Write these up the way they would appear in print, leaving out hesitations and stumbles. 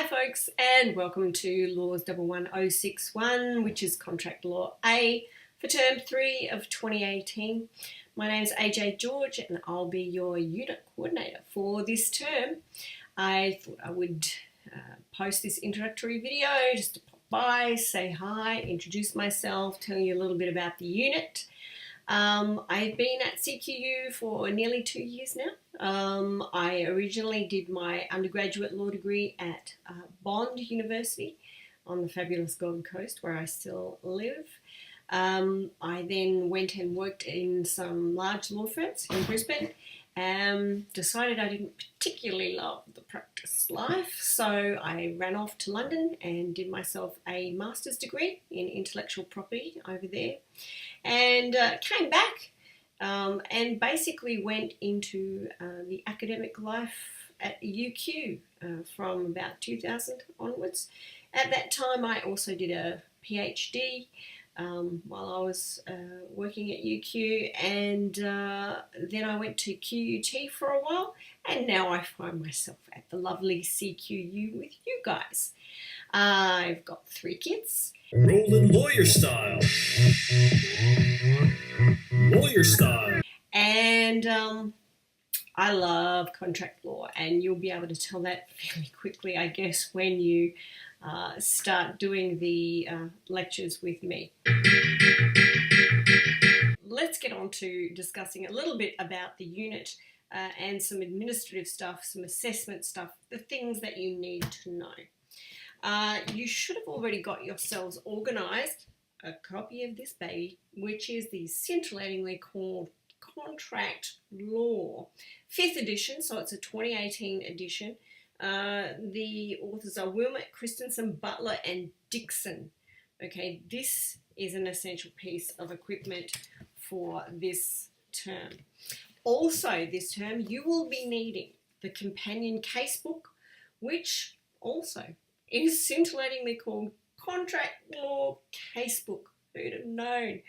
folks, and welcome to LAWS11066, which is Contract Law A for Term 3 of 2018. My name is AJ George and I'll be your unit coordinator for this term. I thought I would post this introductory video just to pop by, say hi, introduce myself, tell you a little bit about the unit. I've been at CQU for nearly 2 years now. I originally did my undergraduate law degree at Bond University on the fabulous Gold Coast, where I still live. I then went and worked in some large law firms in Brisbane. Decided I didn't particularly love the practice life, so I ran off to London and did myself a master's degree in intellectual property over there, and came back and basically went into the academic life at UQ from about 2000 onwards. At that time I also did a PhD while I was working at UQ, and then I went to QUT for a while, and now I find myself at the lovely CQU with you guys. I've got 3 kids. Rolling lawyer style. Lawyer style. And I love contract law, and you'll be able to tell that fairly quickly, I guess, when you start doing the lectures with me. Let's get on to discussing a little bit about the unit and some administrative stuff, some assessment stuff, the things that you need to know. You should have already got yourselves organised a copy of this baby, which is the scintillatingly called Contract Law, 5th edition, so it's a 2018 edition. The authors are Wilmot, Christensen, Butler and Dixon. Okay, this is an essential piece of equipment for this term. Also this term you will be needing the companion casebook, which also is scintillatingly called Contract Law Casebook. Who'd have known?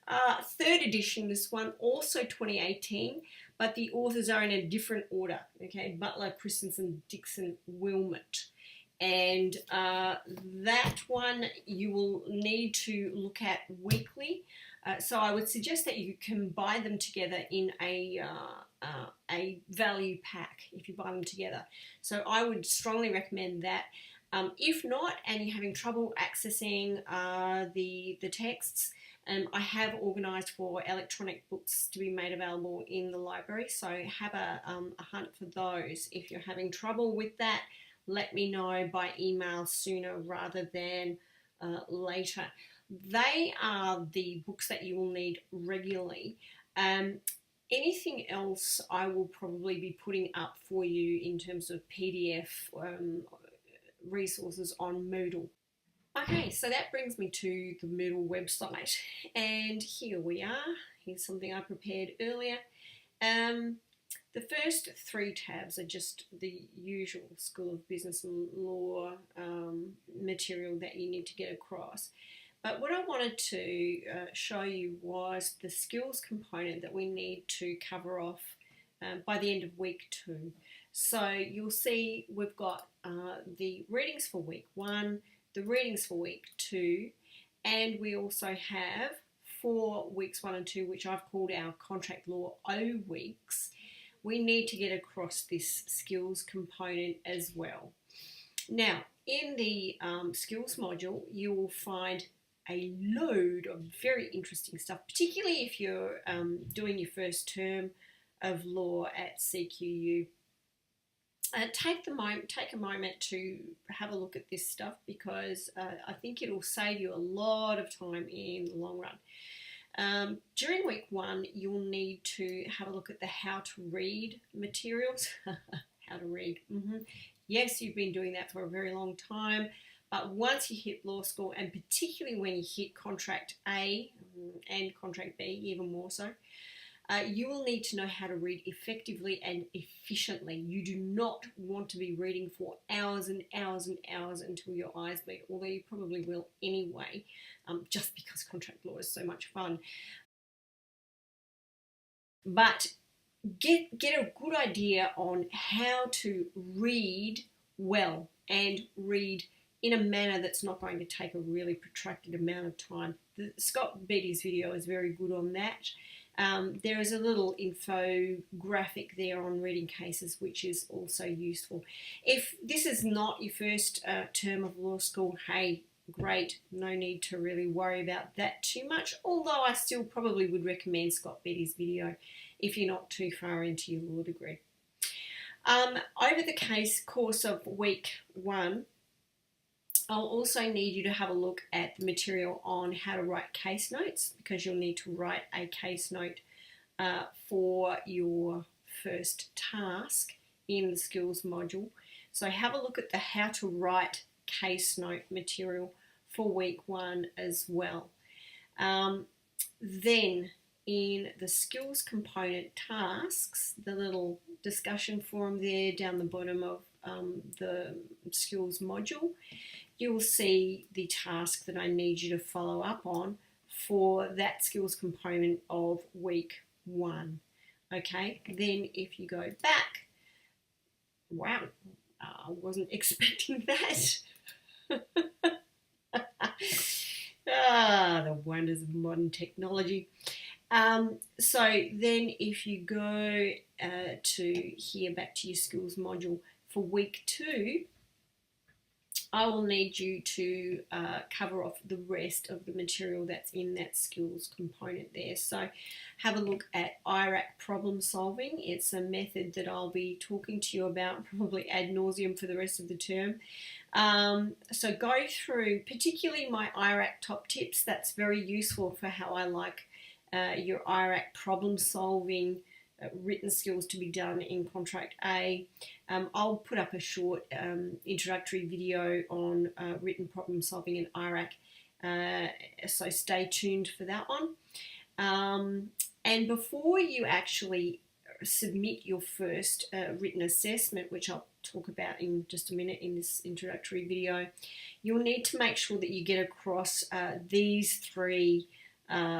3rd edition, this one, also 2018, but the authors are in a different order. Okay, Butler, Christensen, Dixon, Wilmot. And that one you will need to look at weekly. So I would suggest that you can buy them together in a value pack if you buy them together. So I would strongly recommend that. If not, and you're having trouble accessing the texts, I have organised for electronic books to be made available in the library, so have a hunt for those. If you're having trouble with that, let me know by email sooner rather than later. They are the books that you will need regularly. Anything else I will probably be putting up for you in terms of PDF resources on Moodle. Okay, so that brings me to the Moodle website, and here we are. Here's something I prepared earlier. The first 3 tabs are just the usual School of Business and Law material that you need to get across. But what I wanted to show you was the skills component that we need to cover off by the end of week 2. So you'll see we've got the readings for week 1, the readings for week 2, and we also have for weeks 1 and 2, which I've called our Contract Law O weeks. We need to get across this skills component as well. Now, in the skills module, you will find a load of very interesting stuff, particularly if you're doing your first term of law at CQU. Take a moment to have a look at this stuff, because I think it'll save you a lot of time in the long run. During week 1, you'll need to have a look at the how to read materials. How to read. Yes, you've been doing that for a very long time, but once you hit law school, and particularly when you hit Contract A and Contract B, even more so, you will need to know how to read effectively and efficiently. You do not want to be reading for hours and hours and hours until your eyes bleed, although you probably will anyway, just because contract law is so much fun. But get a good idea on how to read well and read in a manner that's not going to take a really protracted amount of time. Scott Beatty's video is very good on that. There is a little infographic there on reading cases, which is also useful. If this is not your first term of law school, hey, great, no need to really worry about that too much, although I still probably would recommend Scott Beatty's video if you're not too far into your law degree. Over the course of week 1, I'll also need you to have a look at the material on how to write case notes, because you'll need to write a case note for your first task in the skills module. So have a look at the how to write case note material for week 1 as well. Then in the skills component tasks, the little discussion forum there down the bottom of the skills module, you will see the task that I need you to follow up on for that skills component of week 1. Okay, then if you go back, wow, I wasn't expecting that. The wonders of modern technology. So then if you go back to your skills module for week 2, I will need you to cover off the rest of the material that's in that skills component there. So have a look at IRAC problem solving. It's a method that I'll be talking to you about probably ad nauseum for the rest of the term. So go through particularly my IRAC top tips. That's very useful for how I like your IRAC problem solving written skills to be done in Contract A. I'll put up a short introductory video on written problem solving in IRAC, so stay tuned for that one. And before you actually submit your first written assessment, which I'll talk about in just a minute in this introductory video, you'll need to make sure that you get across these 3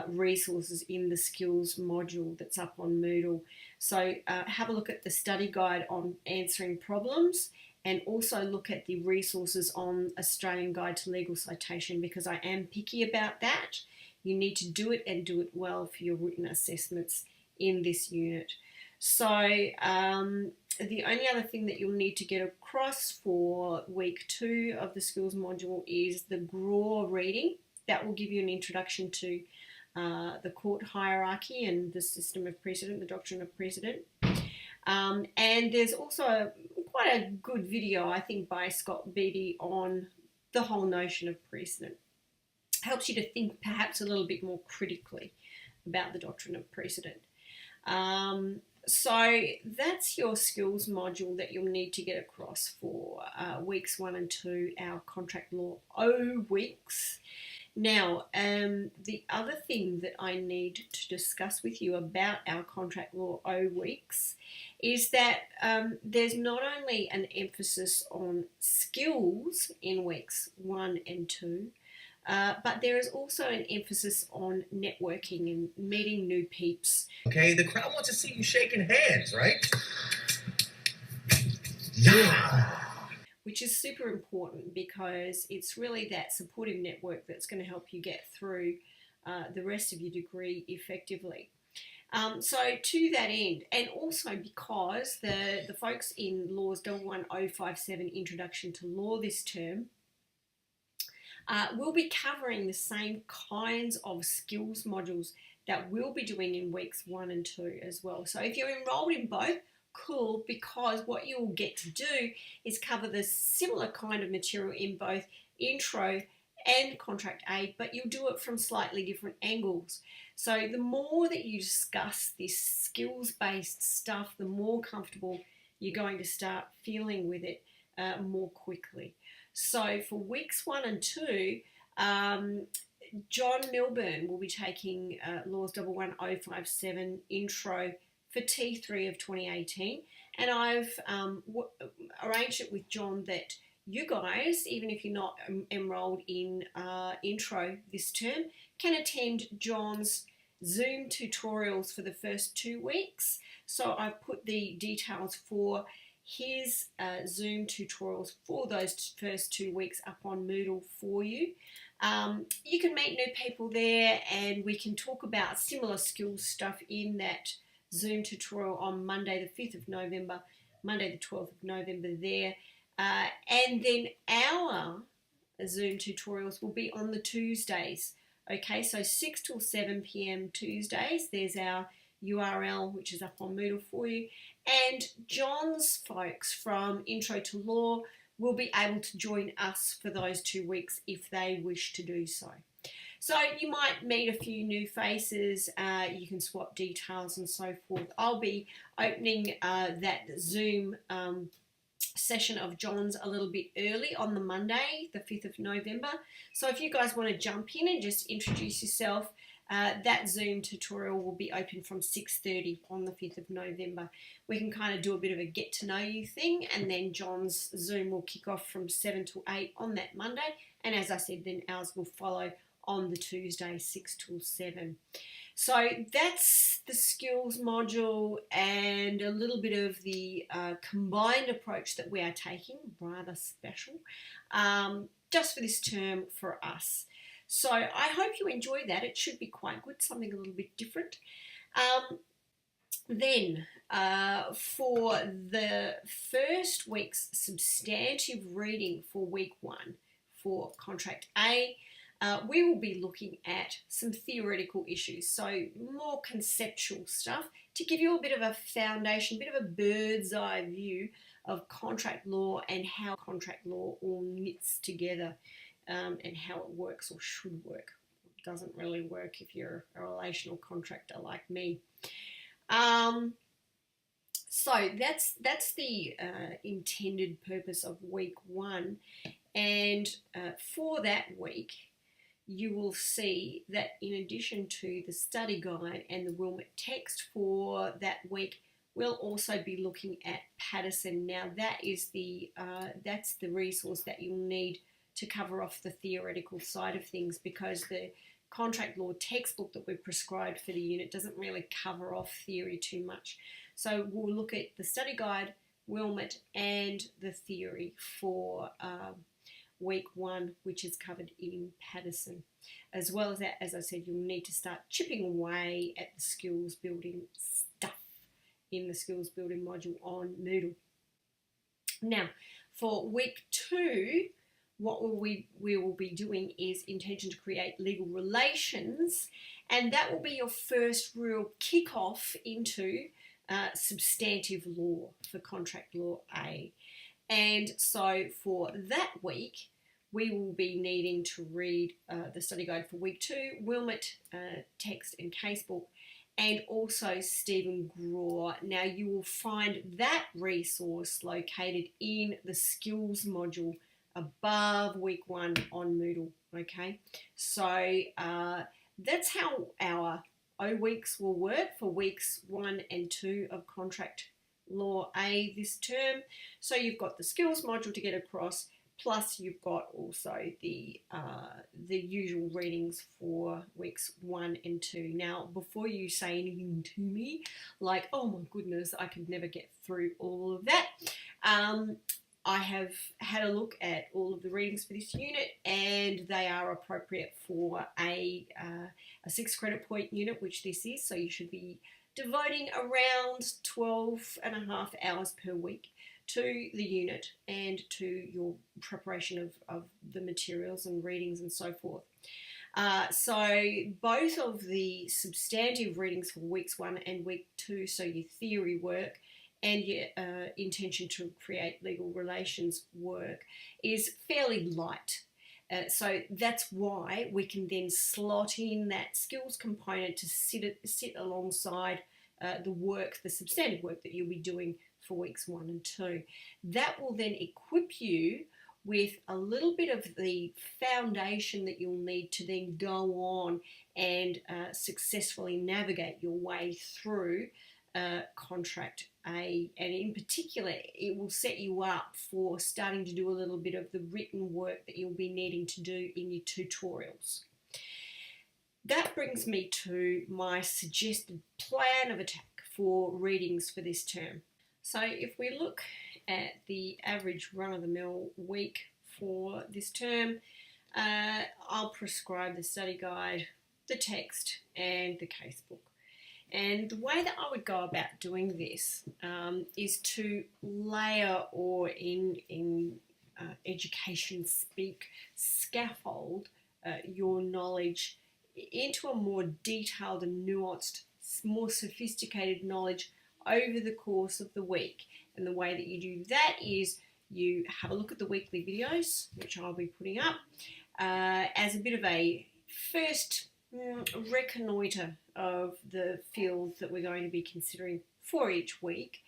resources in the skills module that's up on Moodle. So have a look at the study guide on answering problems, and also look at the resources on Australian Guide to Legal Citation, because I am picky about that. You need to do it and do it well for your written assessments in this unit. So the only other thing that you'll need to get across for week 2 of the skills module is the GRAW reading. That will give you an introduction to the court hierarchy and the system of precedent, the doctrine of precedent. And there's also quite a good video, I think, by Scott Beatty on the whole notion of precedent. Helps you to think perhaps a little bit more critically about the doctrine of precedent. So that's your skills module that you'll need to get across for weeks 1 and 2, our contract law O weeks. Now, the other thing that I need to discuss with you about our contract law O weeks is that there's not only an emphasis on skills in weeks 1 and 2, but there is also an emphasis on networking and meeting new peeps. Okay, the crowd wants to see you shaking hands, right? Yeah. Which is super important, because it's really that supportive network that's going to help you get through the rest of your degree effectively. So to that end, and also because the folks in LAWS11067 Introduction to Law this term will be covering the same kinds of skills modules that we'll be doing in weeks 1 and 2 as well. So if you're enrolled in both, cool, because what you'll get to do is cover the similar kind of material in both intro and contract A, but you'll do it from slightly different angles. So the more that you discuss this skills-based stuff, the more comfortable you're going to start feeling with it more quickly. So for weeks 1 and 2, John Milburn will be taking LAWS11057 intro for T3 of 2018, and I've arranged it with John that you guys, even if you're not enrolled in intro this term, can attend John's Zoom tutorials for the first 2 weeks. So I've put the details for his Zoom tutorials for those first 2 weeks up on Moodle for you. You can meet new people there, and we can talk about similar skills stuff in that Zoom tutorial on Monday the 5th of November, Monday the 12th of November there. And then our Zoom tutorials will be on the Tuesdays. Okay, so 6 till 7 p.m. Tuesdays. There's our URL, which is up on Moodle for you. And John's folks from Intro to Law will be able to join us for those 2 weeks if they wish to do so. So you might meet a few new faces, you can swap details and so forth. I'll be opening that Zoom session of John's a little bit early on the Monday, the 5th of November. So if you guys want to jump in and just introduce yourself, that Zoom tutorial will be open from 6:30 on the 5th of November. We can kind of do a bit of a get to know you thing, and then John's Zoom will kick off from 7 to 8 on that Monday. And as I said, then ours will follow on the Tuesday, 6 till 7. So that's the skills module and a little bit of the combined approach that we are taking, rather special, just for this term for us. So I hope you enjoy that. It should be quite good, something a little bit different. Then for the first week's substantive reading for week 1 for contract A, we will be looking at some theoretical issues, so more conceptual stuff to give you a bit of a foundation, a bit of a bird's eye view of contract law and how contract law all knits together, and how it works or should work. It doesn't really work if you're a relational contractor like me. So that's the intended purpose of week 1, and for that week you will see that in addition to the study guide and the Wilmot text for that week, we'll also be looking at Paterson. Now that is that's the resource that you'll need to cover off the theoretical side of things, because the contract law textbook that we've prescribed for the unit doesn't really cover off theory too much. So we'll look at the study guide, Wilmot, and the theory for week 1, which is covered in Paterson. As well as that, as I said, you'll need to start chipping away at the skills building stuff in the skills building module on Moodle. Now, for week 2, what we will be doing is intention to create legal relations, and that will be your first real kick-off into substantive law for contract law A. And so for that week, we will be needing to read the study guide for week 2, Wilmot text and casebook, and also Stephen Graw. Now you will find that resource located in the skills module above week 1 on Moodle, okay? So that's how our O weeks will work for weeks 1 and 2 of contract law A this term. So you've got the skills module to get across, plus you've got also the usual readings for weeks 1 and 2. Now, before you say anything to me, like, oh my goodness, I could never get through all of that, I have had a look at all of the readings for this unit, and they are appropriate for a 6 credit point unit, which this is. So you should be devoting around 12.5 hours per week to the unit and to your preparation of the materials and readings and so forth. So both of the substantive readings for weeks 1 and week 2, so your theory work and your intention to create legal relations work, is fairly light. So that's why we can then slot in that skills component to sit alongside the substantive work that you'll be doing for weeks 1 and 2. That will then equip you with a little bit of the foundation that you'll need to then go on and successfully navigate your way through contract A, and in particular it will set you up for starting to do a little bit of the written work that you'll be needing to do in your tutorials. That brings me to my suggested plan of attack for readings for this term. So if we look at the average run-of-the-mill week for this term, I'll prescribe the study guide, the text, and the casebook. And the way that I would go about doing this is to layer, or in education speak, scaffold your knowledge into a more detailed and nuanced, more sophisticated knowledge over the course of the week. And the way that you do that is you have a look at the weekly videos, which I'll be putting up, as a bit of a first reconnoitre of the fields that we're going to be considering for each week.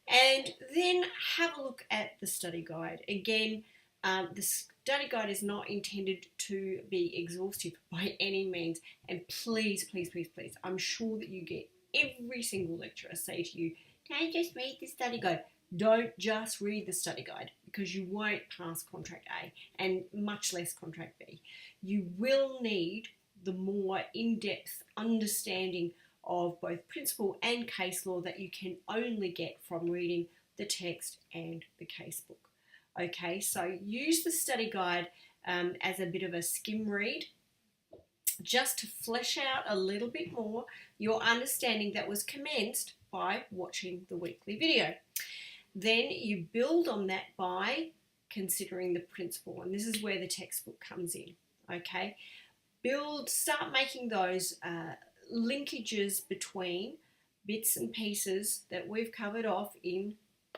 And then have a look at the study guide. Again, the study guide is not intended to be exhaustive by any means. And please, please, please, please, I'm sure that you get every single lecturer say to you, can I just read the study guide? Don't just read the study guide, because you won't pass Contract A, and much less Contract B. You will need the more in-depth understanding of both principle and case law that you can only get from reading the text and the casebook. Okay, so use the study guide as a bit of a skim read, just to flesh out a little bit more your understanding that was commenced by watching the weekly video. Then you build on that by considering the principle, and this is where the textbook comes in. Okay, start making those linkages between bits and pieces that we've covered off in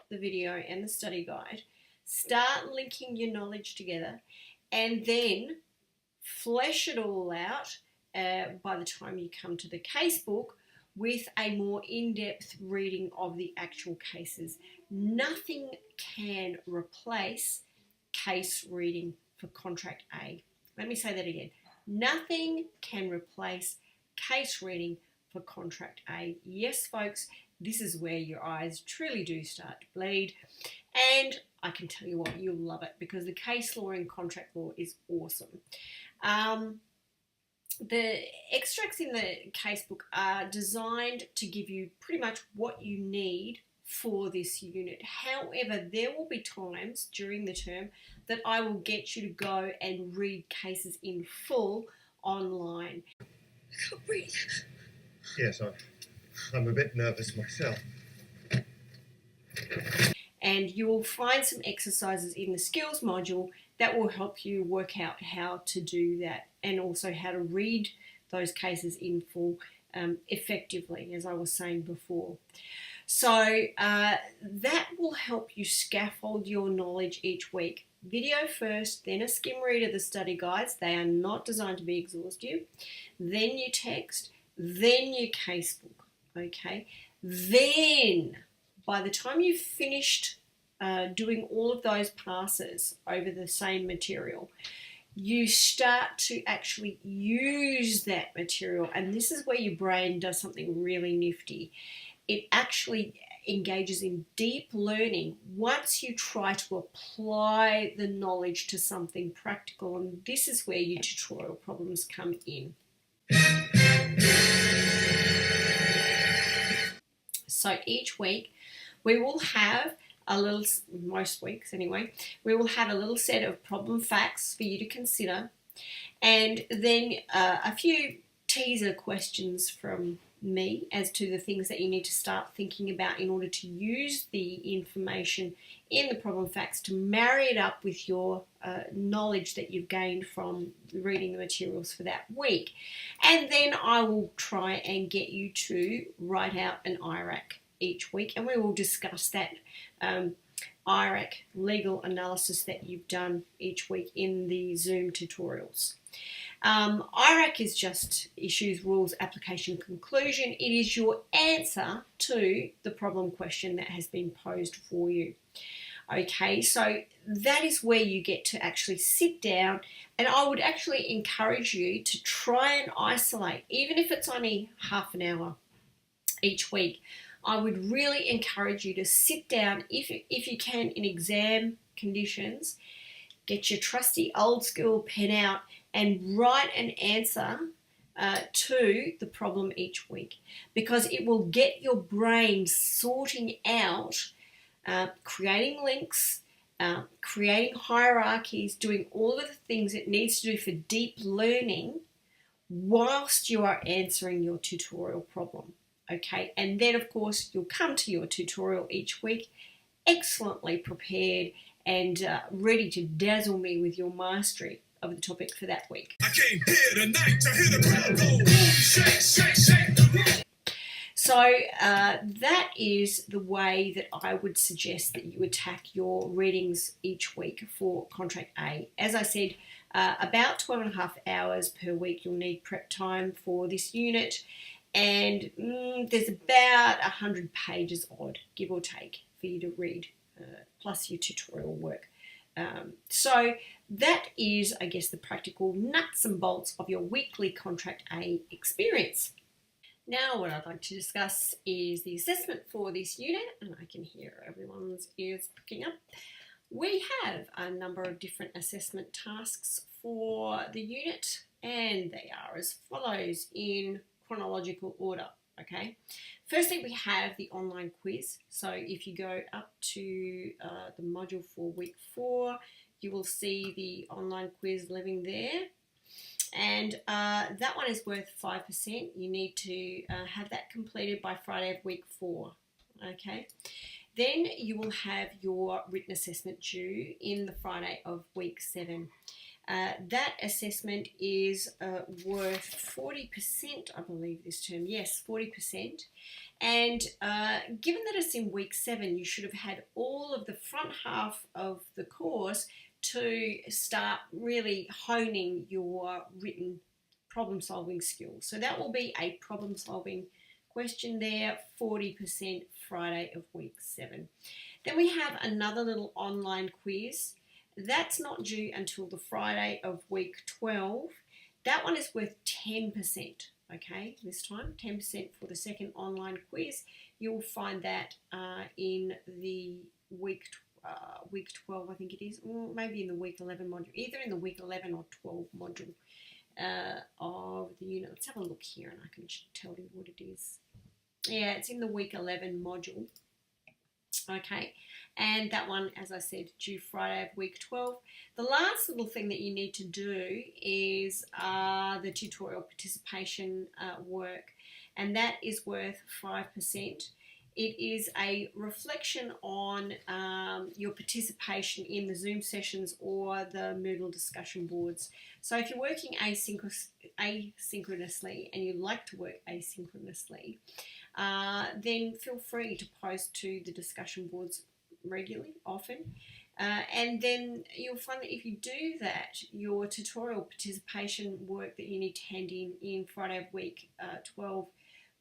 the video and the study guide. Start linking your knowledge together, and then flesh it all out by the time you come to the casebook with a more in-depth reading of the actual cases. Nothing can replace case reading for Contract A. Let me say that again. Nothing can replace case reading for Contract A. Yes, folks, this is where your eyes truly do start to bleed. And I can tell you what, you'll love it, because the case law and contract law is awesome. The extracts in the casebook are designed to give you pretty much what you need for this unit. However, there will be times during the term that I will get you to go and read cases in full online. I can't breathe. Yes, I'm a bit nervous myself. And you will find some exercises in the skills module that will help you work out how to do that, and also how to read those cases in full effectively, as I was saying before. So that will help you scaffold your knowledge each week. Video first, then a skim read of the study guides. They are not designed to be exhaustive. Then your text, then your casebook, okay? Then, by the time you've finished doing all of those passes over the same material, you start to actually use that material. And this is where your brain does something really nifty. It actually engages in deep learning once you try to apply the knowledge to something practical. And this is where your tutorial problems come in. So each week we will have a little, most weeks anyway, we will have a little set of problem facts for you to consider, and then a few teaser questions from me as to the things that you need to start thinking about in order to use the information in the problem facts to marry it up with your knowledge that you've gained from reading the materials for that week. And then I will try and get you to write out an IRAC each week, and we will discuss that IRAC legal analysis that you've done each week in the Zoom tutorials. IRAC is just issues, rules, application, conclusion. It is your answer to the problem question that has been posed for you. Okay, so that is where you get to actually sit down, and I would actually encourage you to try and isolate, even if it's only half an hour each week. I would really encourage you to sit down, if you can, in exam conditions, get your trusty old school pen out and write an answer to the problem each week, because it will get your brain sorting out creating links, creating hierarchies, doing all of the things it needs to do for deep learning whilst you are answering your tutorial problem. Okay, and then of course you'll come to your tutorial each week excellently prepared and ready to dazzle me with your mastery of the topic for that week. I came here tonight to hear the crowd go boom, shake, shake, shake the room. So that is the way that I would suggest that you attack your readings each week for Contract A. As I said, about 12.5 hours per week you'll need prep time for this unit, and there's about 100 pages odd, give or take, for you to read, plus your tutorial work. So that is, I guess, the practical nuts and bolts of your weekly Contract A experience. Now what I'd like to discuss is the assessment for this unit, and I can hear everyone's ears pricking up. We have a number of different assessment tasks for the unit, and they are as follows in chronological order. Okay, firstly we have the online quiz. So if you go up to the module for week 4, you will see the online quiz living there. And that one is worth 5%. You need to have that completed by Friday of week 4. Okay. Then you will have your written assessment due in the Friday of week 7. That assessment is worth 40%, I believe this term. Yes, 40%. And given that it's in week 7, you should have had all of the front half of the course to start really honing your written problem solving skills. So that will be a problem solving question there, 40% Friday of week 7. Then we have another little online quiz. That's not due until the Friday of week 12. That one is worth 10%. Okay, this time 10% for the second online quiz. You'll find that in the week 12, I think it is, or maybe in the week 11 module, either in the week 11 or 12 module of the unit. Let's have a look here and I can tell you what it is. Yeah, it's in the week 11 module. Okay, and that one, as I said, due Friday of week 12. The last little thing that you need to do is the tutorial participation work, and that is worth 5%. It is a reflection on your participation in the Zoom sessions or the Moodle discussion boards. So if you're working asynchronously and you like to work asynchronously, then feel free to post to the discussion boards regularly, often. And then you'll find that if you do that, your tutorial participation work that you need to hand in Friday of week 12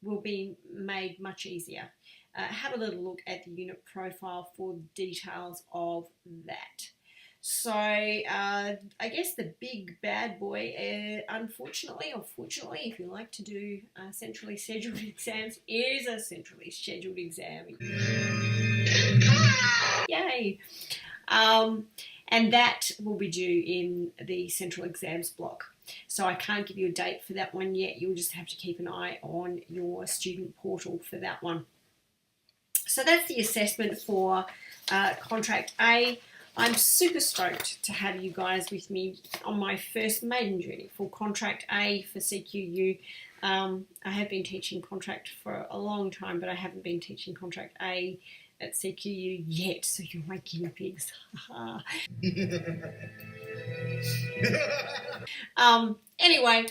will be made much easier. Have a little look at the unit profile for details of that. So I guess the big bad boy, unfortunately or fortunately, if you like to do centrally scheduled exams, is a centrally scheduled exam. Yay! And that will be due in the central exams block. So I can't give you a date for that one yet. You'll just have to keep an eye on your student portal for that one. So that's the assessment for Contract A. I'm super stoked to have you guys with me on my first maiden journey for Contract A for CQU. I have been teaching Contract for a long time, but I haven't been teaching Contract A at CQU yet, so you're my guinea pigs. Anyway,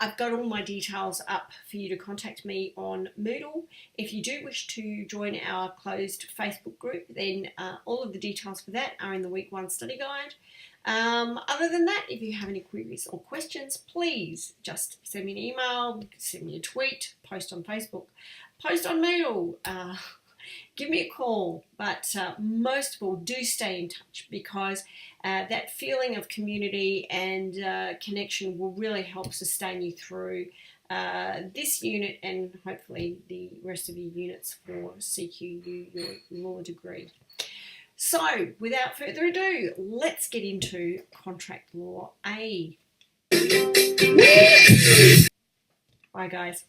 I've got all my details up for you to contact me on Moodle. If you do wish to join our closed Facebook group, then all of the details for that are in the Week 1 study guide. Other than that, if you have any queries or questions, please just send me an email, send me a tweet, post on Facebook, post on Moodle, give me a call. But most of all, do stay in touch, because that feeling of community and connection will really help sustain you through this unit and hopefully the rest of your units for CQU, your law degree. So, without further ado, let's get into Contract Law A. Bye, guys.